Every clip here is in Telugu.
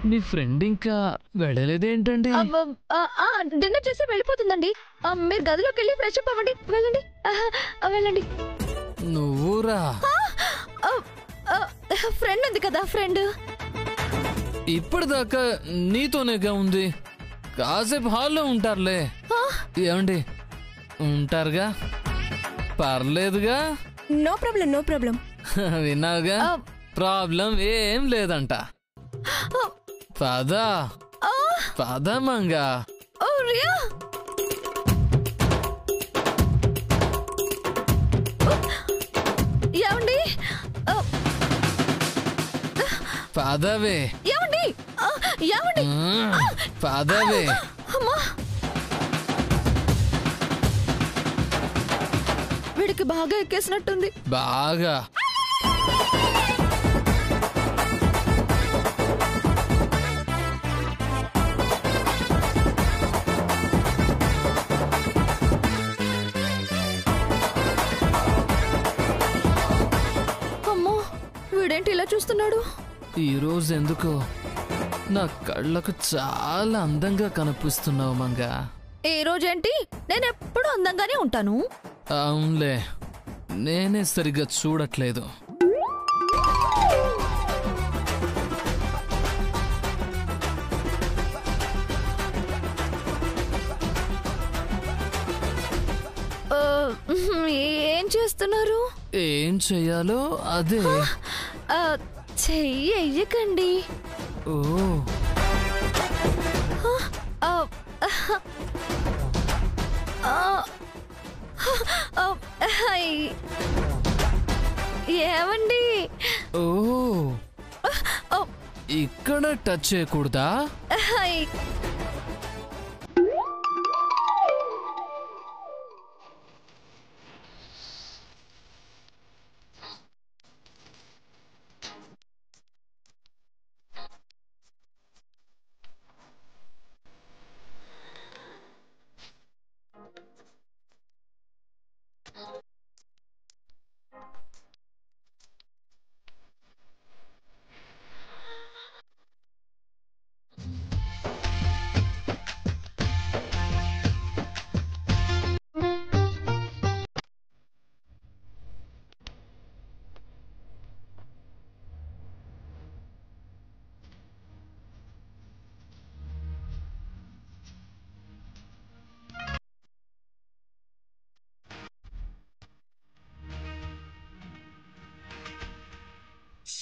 మీ ఫ్రెండ్ ఇంకా వెళ్ళలేదేంటండి? డిన్నర్ చేసి వెళ్ళిపోతుందండి. మీరు గదిలోకి వెళ్ళి ఫ్రెష్ అప్ అవ్వండి. వెళ్ళండి వెళ్ళండి. నువ్వురా? ఫ్రెండ్ ఉంది కదా, ఫ్రెండ్. ఇప్పటిదాకా నీతోనేగా ఉంది. కాసేపు హాల్లో ఉంటారులే. ఏమండి, ఉంటారుగా? పర్లేదుగా? No problem, no problem. విన్నావుగా, ప్రాబ్లం ఏం లేదంట. పద పద మంగా. ఏమండి? పదవే. ఏమండి? ఏమండి? పదవే. వీడికి బాగా ఎక్కేసినట్టుంది. బాగా. అమ్మో, వీడేంటి ఇలా చూస్తున్నాడు? ఈరోజు ఎందుకో నా కళ్ళకు చాలా అందంగా కనిపిస్తున్నావు మంగా. ఈ రోజేంటి? నేను ఎప్పుడు అందంగానే ఉంటాను. అవునులే, నేనే సరిగ్గా చూడట్లేదు. ఏం చేస్తున్నారు? ఏం చెయ్యాలో అదే. చెయ్యి ఎయ్యకండి. ఓ, ఏమండి? ఓ, ఇక్కడ టచ్ చేయకూడదా?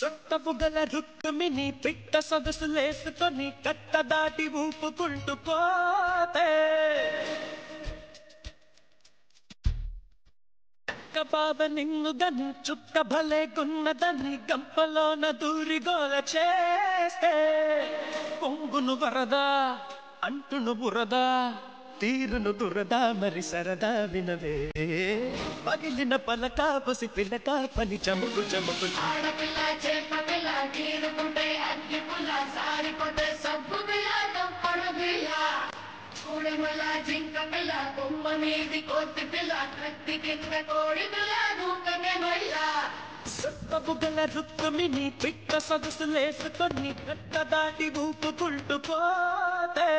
సొట్టబుగల రుక్కుమిని పిట్ట సొగసులేసుకొని కట్ట దాటి ఊపుకుంటూ పోతే బాబ నిన్నుదని చుక్క భలే గున్నదని గంపలోన దూరి గోల చేస్తే పొంగును వరదా అంటును బురదా తీరును దురదా మరి సరదా వినవే పగిలిన పలక పసి పిల్లక పని చముకు చముకు జింక పిల్ల కొమ్మ మీది కోతి పిల్ల కత్తి కింద కోడి పిల్ల దూకనే మళ్ళా సొట్టబుగల రుక్కుమిని పిట్ట సొగసులేసుకొని కట్ట దాటి ఊపుకుంటూ పోతే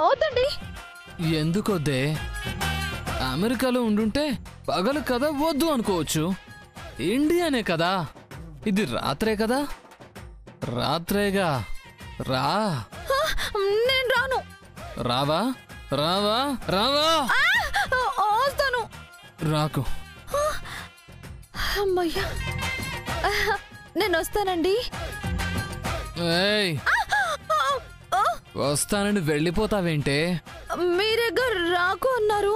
వద్దండి. ఎందుకొద్దే? అమెరికాలో ఉండుంటే పగలు కదా వద్దు అనుకోవచ్చు. ఇండియానే కదా, ఇది రాత్రే కదా. రాత్రేగా, రా. నేను రాను. రావా? రావా? రావా? వస్తాను. రాకు. అమ్మయ్యా, నేను వస్తానండి. ఏయ్, వస్తానని వెళ్ళిపోతావేంటే? మీరేగా రాకు అన్నారు.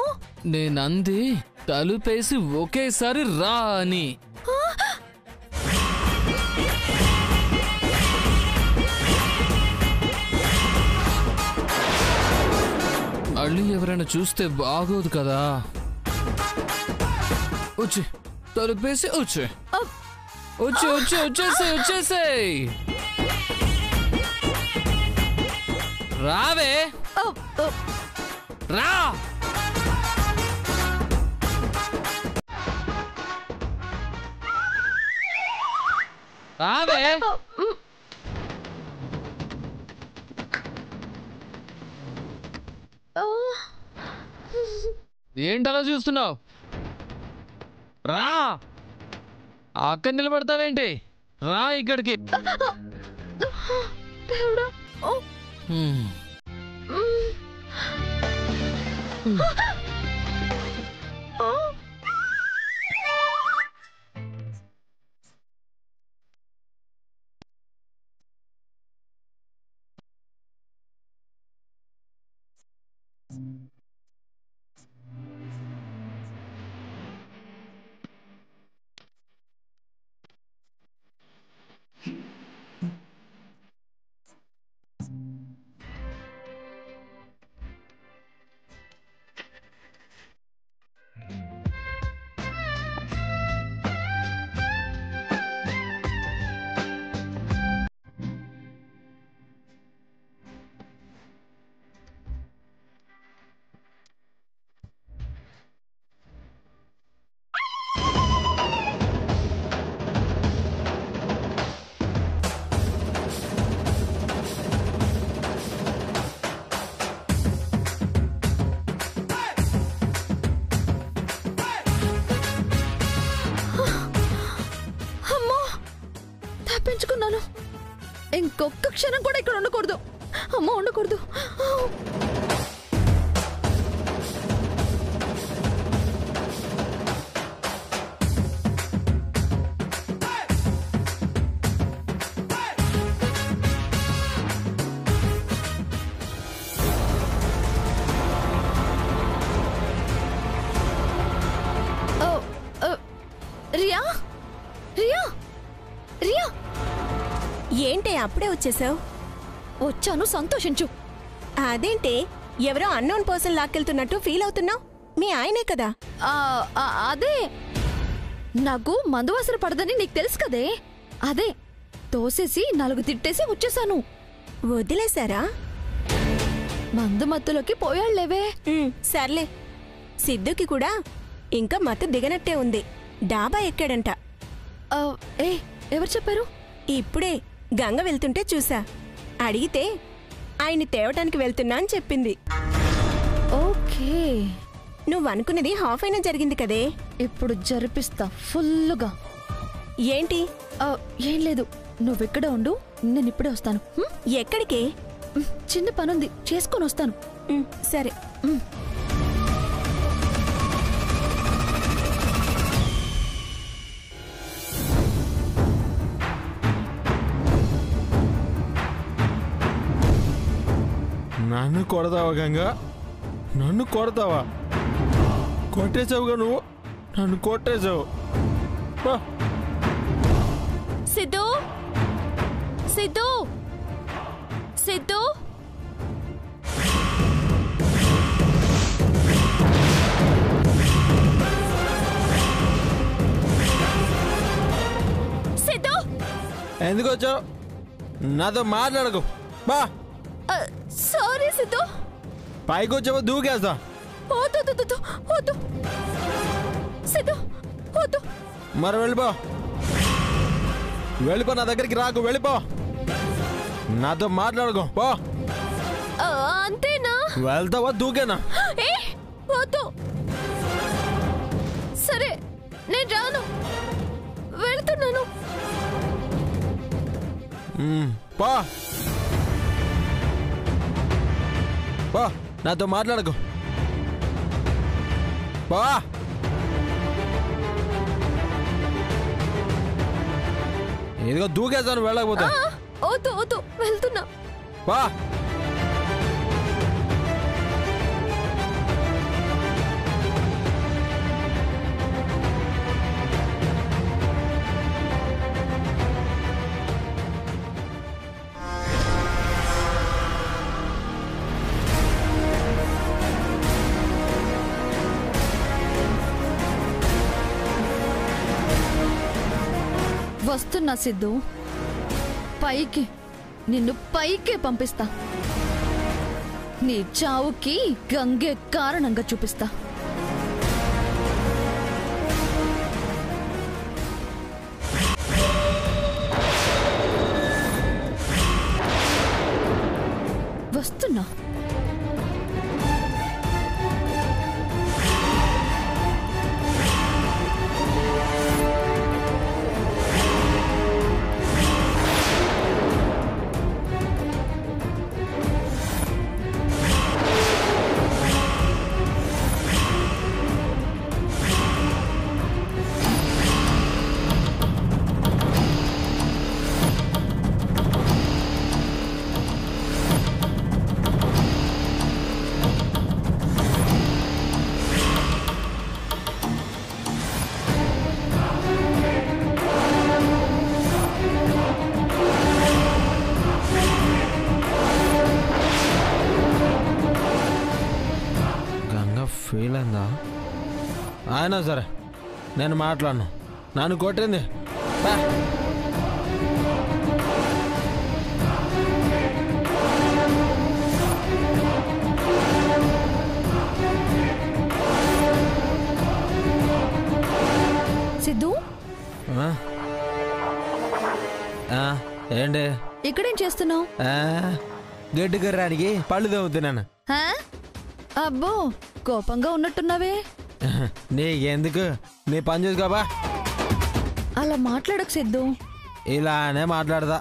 నేనంది తలుపేసి ఒకేసారి రా అని. మళ్ళీ ఎవరైనా చూస్తే బాగోదు కదా. వచ్చి తలుపేసి వచ్చే వచ్చి వచ్చి వచ్చేసేయ్. రావే, రా. రావే. ఏంటలా చూస్తున్నావు? రా. అక్కడ నిలబడతావేంటి? రా ఇక్కడికి. పెంచుకున్నాను. ఇంకొక క్షణం కూడా ఇక్కడ ఉండకూడదు. అమ్మ ఉండకూడదు. రియా, రియా, రియా, ఏంటే అప్పుడే వచ్చేసావు? వచ్చాను, సంతోషించు. అదేంటే ఎవరో అన్నోన్ పర్సన్ లాక్కెళ్తున్నట్టు ఫీల్ అవుతున్నావు? మీ ఆయనే కదా. అదే, నాకు మందు వాసన పడదని నీకు తెలుసు కదే. అదే తోసేసి 4 తిట్టేసి వచ్చేసాను. వదిలేశారా? మందు మత్తులోకి పోయాళ్లేవే. సర్లే. సిద్ధుకి కూడా ఇంకా మత్తు దిగనట్టే ఉంది. డాబా ఎక్కాడంట. ఏ ఎవరు చెప్పారు? ఇప్పుడే గంగ వెళ్తుంటే చూసా. అడిగితే ఆయన్ని తేవటానికి వెళ్తున్నా అని చెప్పింది. ఓకే, నువ్వనుకున్నది హాఫ్ అయినా జరిగింది కదే. ఇప్పుడు జరిపిస్తా ఫుల్లుగా. ఏంటి? ఏం లేదు, నువ్వెక్కడ ఉండు, నేను ఇప్పుడే వస్తాను. ఎక్కడికి? చిన్న పనుంది, చేసుకొని వస్తాను. సరే. నన్ను కొడతావా గంగా? నన్ను కొడతావా? కొట్టేసావుగా నువ్వు, నన్ను కొట్టేసావు. సిద్ధు, సిద్ధు, సిద్ధు. సిద్ధు, ఎందుకు వచ్చావు? నాతో మాట్లాడకు. బా. సారీ సిద్ధు. పైకి వచ్చావో దూకేస్తా. వద్దు సిద్ధు, వద్దు. మరి వెళ్ళిపో, వెళ్ళిపో, నా దగ్గరికి రాకు, వెళ్ళిపో. నాతో మాట్లాడుకో పో. అంతేనా? వెళ్తావా దూకేనా? వద్దు. సరే, నేను రాను, వెళ్తున్నాను. పో పో, నాతో మాట్లాడకు. పో. ఇదిగో దూకేస్తాను వెళ్ళకపోతే. వద్దు, వెళ్తున్నా. పో. వస్తున్నా సిద్ధు. పైకి, నిన్ను పైకే పంపిస్తా. నీ చావుకి గంగే కారణంగా చూపిస్తా. వస్తున్నా. ఫీల్ అయిందా? అయినా సరే నేను మాట్లాడను. నన్ను కొట్టింది. సిద్ధు, ఏంటి ఇక్కడేం చేస్తున్నావు? గడ్డి కర్రానికి పళ్ళు తవ్వుతున్నాను. అబ్బో, కోపంగా ఉన్నట్టున్నావే. నీకెందుకు? నీ పని చూసుకోబా. అలా మాట్లాడకు సిద్ధు. ఇలానే మాట్లాడదా.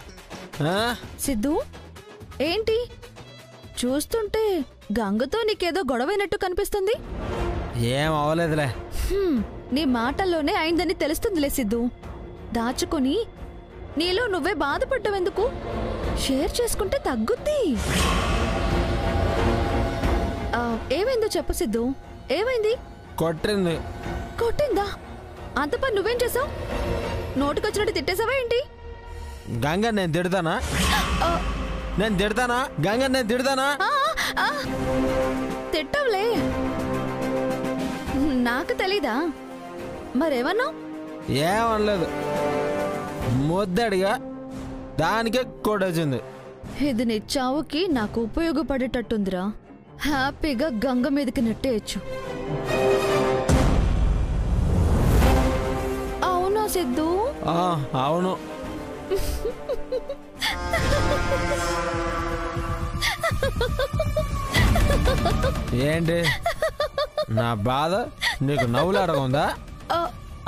సిద్ధు, ఏంటి చూస్తుంటే గంగతో నీకేదో గొడవైనట్టు కనిపిస్తుంది? ఏం అవ్వలేదులే. నీ మాటల్లోనే అయిందని తెలుస్తుందిలే సిద్ధు. దాచుకొని నీలో నువ్వే బాధపడ్డావెందుకు? షేర్ చేసుకుంటే తగ్గుద్ది. ఏమైందో చెప్పు సిద్ధు. ఏమైంది? కొట్టింది. కొట్టిందా? అంత పని నువ్వేం చేసావు? నోటుకొచ్చినట్టు తిట్టేసావా ఏంటి? గంగ నేను తిడతానా? నేను తిడతానా? గంగ నేను తిడతానా? తిట్టవులే, నాకు తెలీదా? మరేమన్నా? ఏమనలేదు. ముద్దడిగా దానికే కొట్టొచ్చింది. ఇది నీ చావుకి నాకు ఉపయోగపడేటట్టుందిరా. హ్యాపీగా గంగ మీదకి నెట్టేయచ్చు. అవునా సిద్ధు? అవును. ఏంటి నా బాధ నీకు నవ్వులాడకుందా?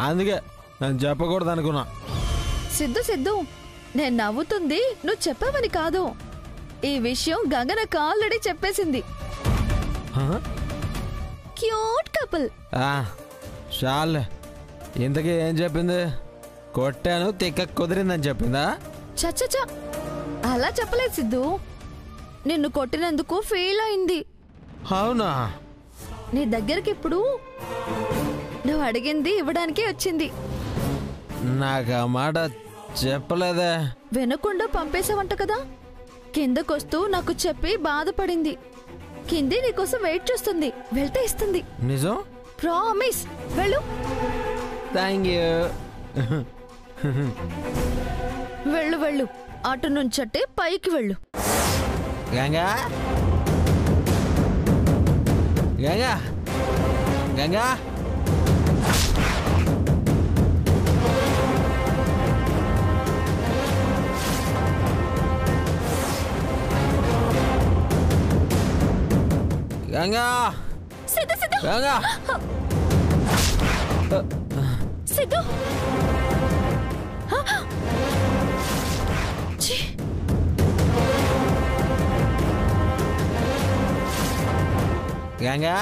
అందుకే నేను చెప్పకూడదు అనుకున్నా. సిద్ధు సిద్ధు, నేను నవ్వుతుంది నువ్వు చెప్పావని కాదు. ఈ విషయం గంగ నాకు ఆల్రెడీ చెప్పేసింది. Cute couple. చాలే. ఇంతకీ ఏం చెప్పింది? కొట్టాను, తిక్క కుదిరిందని చెప్పిందా? చచ్చచా, అలా చెప్పలేదు సిద్ధు. నిన్ను కొట్టినందుకు ఫీల్ అయింది. అవునా? నీ దగ్గరికి ఇప్పుడు నువ్వు అడిగింది ఇవ్వడానికే వచ్చింది. నాకు ఆ మాట చెప్పలేదే. వినకుండా పంపేశావంట కదా. కిందకొస్తూ నాకు చెప్పి బాధపడింది. కింది నీకోసం వెయిట్ చేస్తుంది. వెళ్తే ఇస్తుంది. నిజం? ప్రామిస్. వెళ్ళు. Thank you. వెళ్ళు వెళ్ళు. అటు నుంచట్టే పైకి వెళ్ళు. గంగా, గంగా, గంగా. గంగా, సిద్ధు సిద్ధు, గంగా. సిద్ధు. గంగా,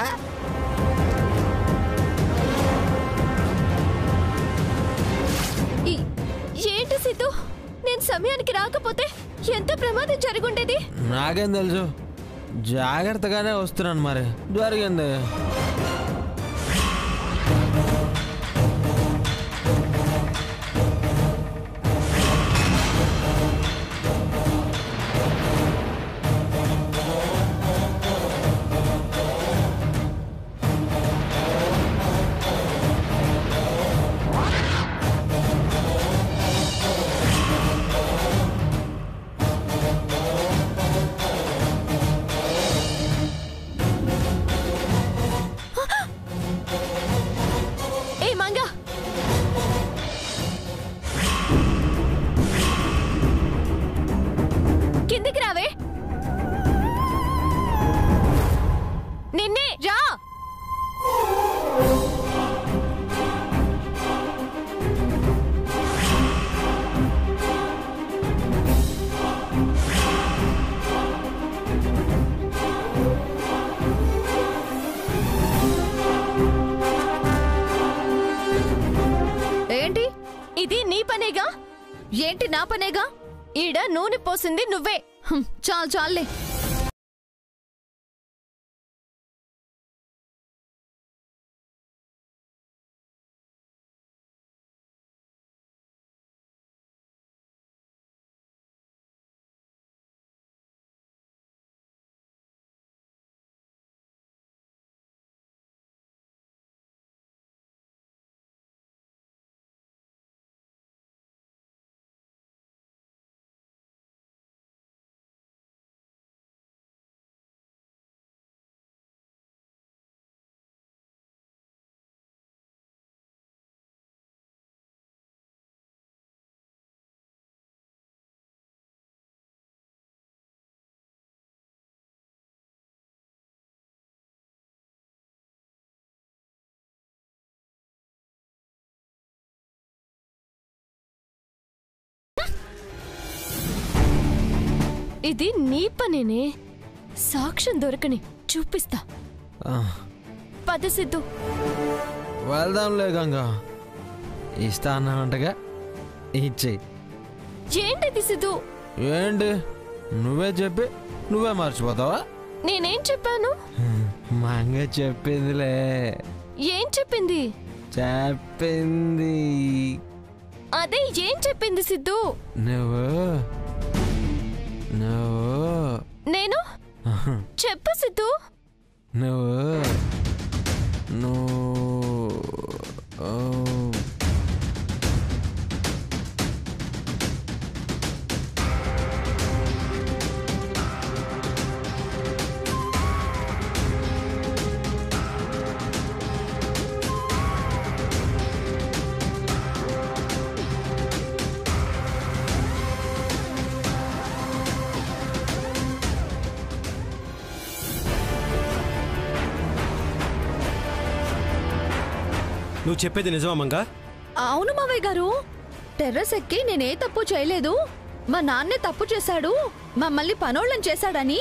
ఏంటి సిద్ధు, నేను సమయానికి రాకపోతే ఎంత ప్రమాదం జరుగుండేది? నాకేం తెలుసు. జాగ్రత్తగానే వస్తున్నాను. మరి జరిగింది. పనేగా. ఏంటి నా పనేగా? ఈడ నూనె పోసింది నువ్వే. చాలు చాలులే. ఇది నీ పనేనే. సాక్ష్యం దొరకని చూపిస్తా. పద సిద్ధు. వెళ్దాంలే గంగా. ఇస్తా అన్నావంటగా, ఇచ్చేయి. ఏంటిది సిద్ధు? ఏంటి నువ్వే చెప్పి నువ్వే మర్చిపోతావా? నేనేం చెప్పాను? మంగ చెప్పిందిలే. ఏం చెప్పింది? చెప్పింది అదే ఏం చెప్పింది సిద్ధు? నేను చెప్పు సిద్ధు. నువ్వు చెప్పేది నిజమా మంగా? అవును మావయ్య గారు. టెర్రస్ ఎక్కి నేనే తప్పు చేయలేదు, మా నాన్నే తప్పు చేశాడు, మమ్మల్ని పనోళ్ళని చేశాడని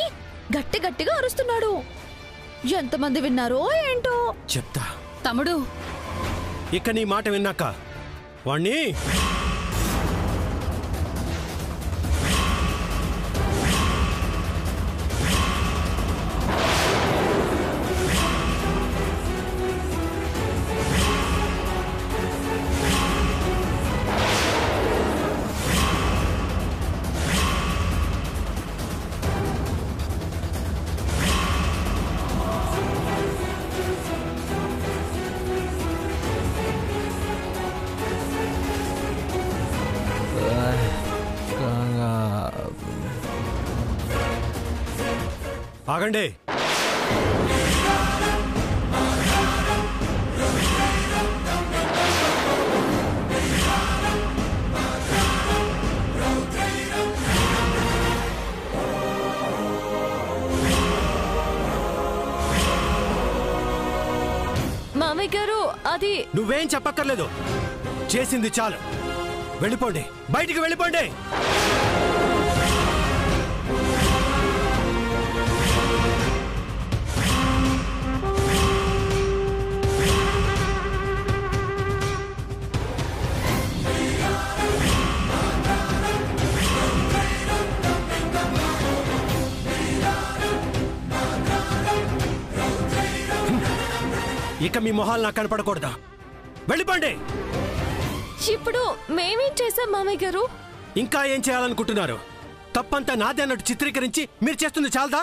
గట్టి గట్టిగా అరుస్తున్నాడు. ఎంతమంది విన్నారో ఏంటో. చెప్తా తమ్ముడు. ఇక నీ మాట విన్నాక వాణ్ణి ఆగండి. మామయ్య గారు అది. నువ్వేం చెప్పక్కర్లేదు, చేసింది చాలు. వెళ్ళిపోండి, బయటికి వెళ్ళిపోండి. ఇక మీ మొహాలు నాకు కనపడకూడదా? వెళ్ళిపోండి. ఇప్పుడు మేమేం చేశాం మామయ్య గారు? ఇంకా ఏం చేయాలనుకుంటున్నారు? తప్పంతా నాదే అన్నట్టు చిత్రీకరించి మీరు చేస్తుంది చాలదా?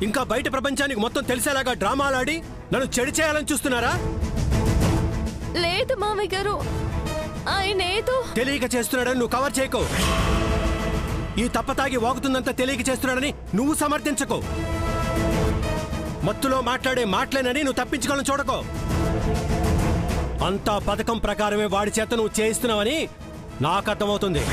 ఇంకా బయట ప్రపంచానికి మొత్తం తెలిసేలాగా డ్రామాలాడి నన్ను చెడు చేయాలని చూస్తున్నారా? లేదు మామయ్య గారు, ఆయన ఏదో తెలియక చేస్తున్నాడని నువ్వు కవర్ చేయకు. ఈ తప్పతాగి వాగుతుందంతా తెలియక చేస్తున్నాడని నువ్వు సమర్థించకు. మత్తులో మాట్లాడే మాటలేనని నువ్వు తప్పించుకోవాలని చూడకో. అంతా పథకం ప్రకారమే వాడి చేత నువ్వు చేయిస్తున్నావని నాకు అర్థమవుతుంది.